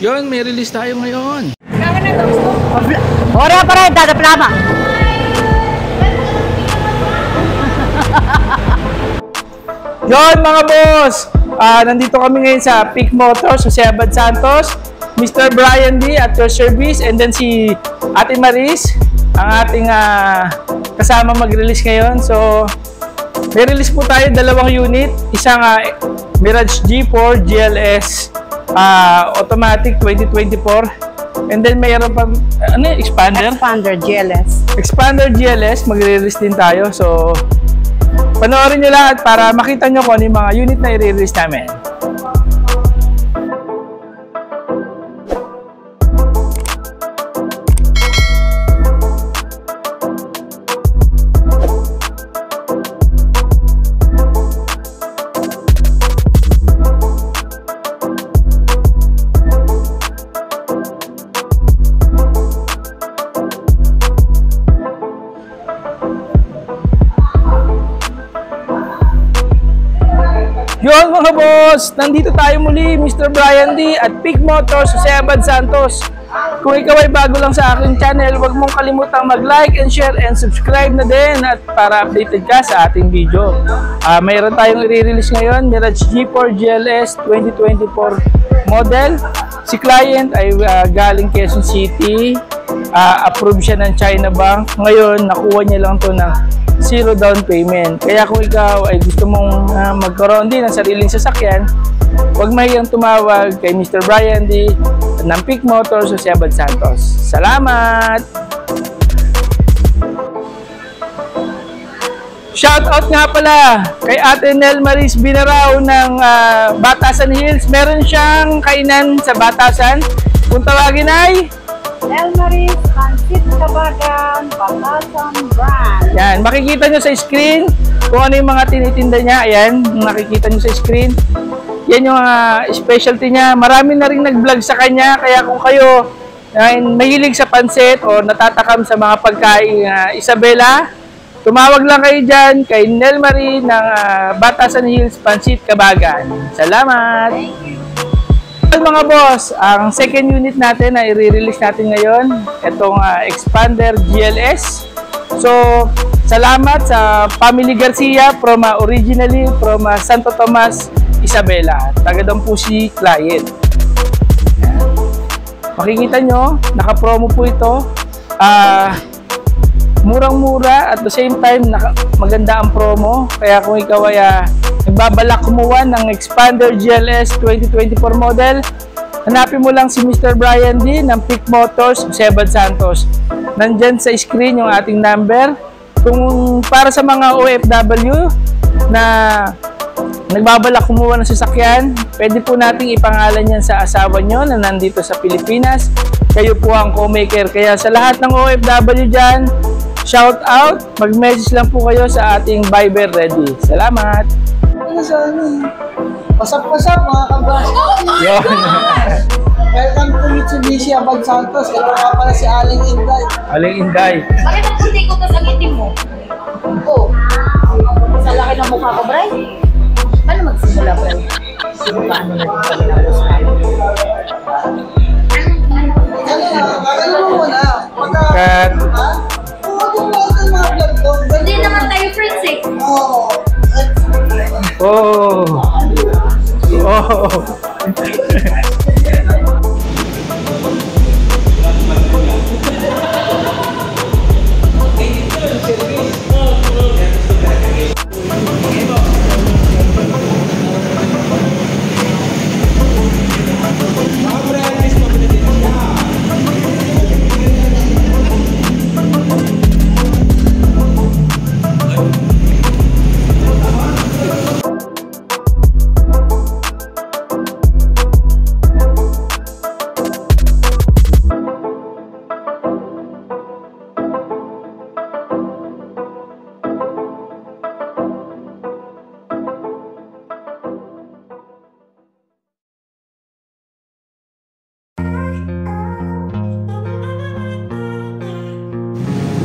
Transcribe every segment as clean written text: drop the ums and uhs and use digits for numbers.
Yun, may release tayo ngayon. Ora para dada plama. Yon mga boss, nandito kami ngayon sa Peak Motors, Jose Abad Santos, Mr. Brian D at your service, and then si Ate Maris, ang ating kasama mag-release ngayon. So, may release po tayo dalawang unit, isang Mirage G4 GLS automatic 2024, and then mayroon pa Expander GLS. Expander GLS, magre-release din tayo. So, panoorin nyo lahat para makita nyo kung ano yung mga unit na i-release namin. Yun mga boss, nandito tayo muli, Mr. Brian D at Peak Motors, Jose Abad Santos. Kung ikaw ay bago lang sa aking channel, huwag mong kalimutang mag-like and share and subscribe na din at para updated ka sa ating video. Mayroon tayong i-release ngayon, Mirage G4 GLS 2024 model. Si client ay galing Quezon City, approved siya ng China Bank. Ngayon, nakuha niya lang to ng 0 down payment. Kaya kung ikaw ay gusto mong magkaroon din ng sariling sasakyan, huwag mahiyang tumawag kay Mr. Brian D ng Peak Motors, Jose Abad Santos. Salamat! Shoutout nga pala kay Ate Nel Maris Binarao ng Batasan Hills. Meron siyang kainan sa Batasan. Kung tawagin ay Nel Maris Pancit Kabagan Batasan Brand. yan, makikita nyo sa screen kung ano yung mga tinitinda niya. Ayan, nakikita nyo sa screen. Yan yung specialty niya. Marami na rin nag-vlog sa kanya. Kaya kung kayo mahilig sa pansit o natatakam sa mga pagkain Isabela, tumawag lang kayo dyan kay Nel Marie ng Batasan Hills Pancit Kabagan. Salamat! Mga boss, ang second unit natin na i-release natin ngayon, itong Expander GLS. So, salamat sa Family Garcia originally from Santo Tomas, Isabela. Taga doon po si client. Makikita nyo, naka-promo po ito. Murang-mura at the same time maganda ang promo. Kaya kung ikaw ay nagbabalak kumuha ng Expander GLS 2024 model, hanapin mo lang si Mr. Brian D ng Peak Motors, Jose Abad Santos. Nandyan sa screen yung ating number. Kung para sa mga OFW na nagbabalak kumuha ng sasakyan, pwede po nating ipangalan yan sa asawa nyo na nandito sa Pilipinas. Kayo po ang co-maker. Kaya sa lahat ng OFW dyan, shout out, mag-message lang po kayo sa ating Viber ready. Salamat! Pasap-pasap mga kabas. Yun. Welcome to Mitsubishi Abad Santos. Ito nga pala si Aling Inday. Aling Inday. Bakit ang puti ko tas ang itim mo? Oo. Sa laki ng mukha ko, Bray. Paano magsimula, Bray? Paano natin pagkakos tayo? Ano mo na? Cut. Hindi naman tayo friends eh. Oo. Oh. Oh.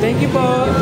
Thank you po.